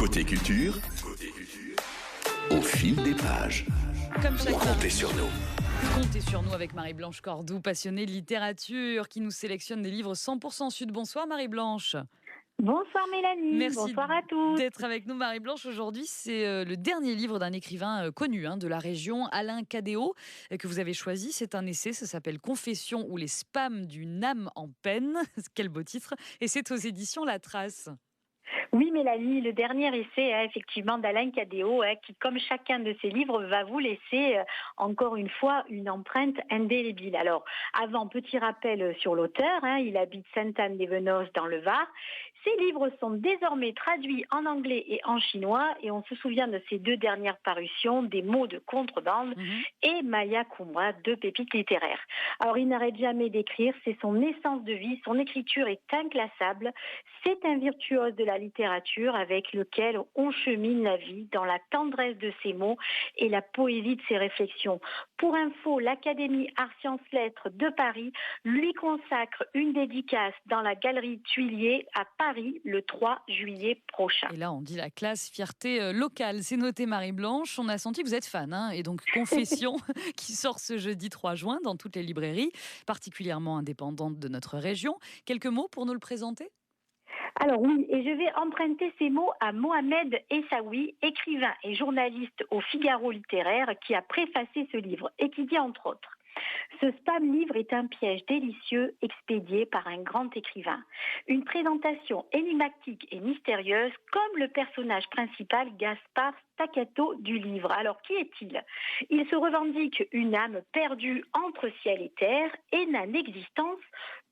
Côté culture, au fil des pages. Comme chaque Comptez sur nous. Comptez sur nous avec Marie-Blanche Cordoue, passionnée de littérature, qui nous sélectionne des livres 100% Sud. Bonsoir Marie-Blanche. Bonsoir Mélanie, Merci bonsoir à tous. d'être avec nous Marie-Blanche. Aujourd'hui, c'est le dernier livre d'un écrivain connu de la région, Alain Cadéot, que vous avez choisi. C'est un essai, ça s'appelle Confessions ou les spams d'une âme en peine. Quel beau titre. Et c'est aux éditions La Trace. Oui Mélanie, le dernier essai effectivement d'Alain Cadéot qui, comme chacun de ses livres, va vous laisser encore une fois une empreinte indélébile. Alors, avant, petit rappel sur l'auteur, il habite Sainte-Anne-des-Venos dans le Var. Ses livres sont désormais traduits en anglais et en chinois et on se souvient de ses deux dernières parutions, Des mots de contrebande et Maya Kumbra, deux pépites littéraires. Alors, il n'arrête jamais d'écrire, c'est son essence de vie, son écriture est inclassable. C'est un virtuose de la littérature avec lequel on chemine la vie dans la tendresse de ses mots et la poésie de ses réflexions. Pour info, l'Académie Arts Sciences Lettres de Paris lui consacre une dédicace dans la galerie Tuilier à Paris le 3 juillet prochain. Et là, on dit la classe, fierté locale. C'est noté Marie-Blanche. On a senti que vous êtes fan. Et donc, Confessions, qui sort ce jeudi 3 juin dans toutes les librairies, particulièrement indépendantes de notre région. Quelques mots pour nous le présenter ? Alors oui, et je vais emprunter ces mots à Mohamed Essaoui, écrivain et journaliste au Figaro littéraire, qui a préfacé ce livre et qui dit entre autres: ce spam livre est un piège délicieux expédié par un grand écrivain. Une présentation énigmatique et mystérieuse comme le personnage principal Gaspard Staccato du livre. Alors qui est-il ? Il se revendique une âme perdue entre ciel et terre et n'a d'existence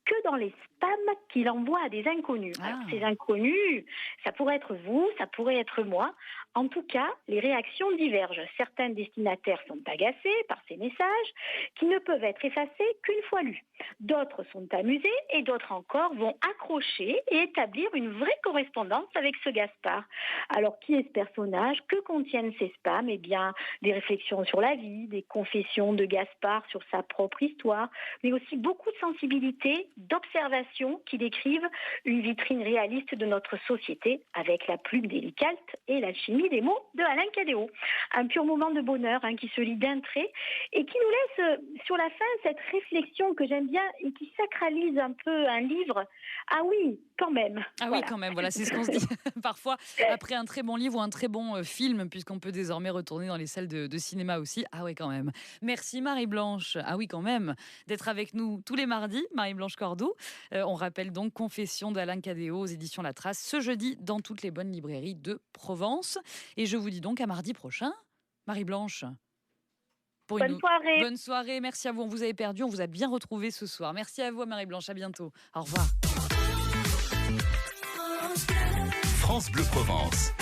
que dans les spams qu'il envoie à des inconnus. Alors, ces inconnus, ça pourrait être vous, ça pourrait être moi. En tout cas, les réactions divergent. Certains destinataires sont agacés par ces messages qui ne peuvent être effacés qu'une fois lus. D'autres sont amusés et d'autres encore vont accrocher et établir une vraie correspondance avec ce Gaspard. Alors, qui est ce personnage ? Que contiennent ces spams ? Eh bien, des réflexions sur la vie, des confessions de Gaspard sur sa propre histoire, mais aussi beaucoup de sensibilité, d'observation qui décrivent une vitrine réaliste de notre société avec la plume délicate et l'alchimie des mots de Alain Cadéot. Un pur moment de bonheur qui se lit d'un trait et qui nous laisse sur la fin cette réflexion que j'aime bien et qui sacralise un peu un livre. Ah oui, quand même. Oui, quand même, voilà, c'est ce qu'on se dit parfois après un très bon livre ou un très bon film, puisqu'on peut désormais retourner dans les salles de cinéma aussi. Ah oui, quand même. Merci Marie-Blanche. Ah oui, quand même, d'être avec nous tous les mardis, Marie-Blanche Cordoue. On rappelle donc Confessions d'Alain Cadéot aux éditions La Trace, ce jeudi dans toutes les bonnes librairies de Provence. Et je vous dis donc à mardi prochain, Marie-Blanche. Bonne soirée. Bonne soirée, merci à vous. On vous avait perdu, on vous a bien retrouvé ce soir. Merci à vous Marie-Blanche, à bientôt. Au revoir. France Bleu Provence.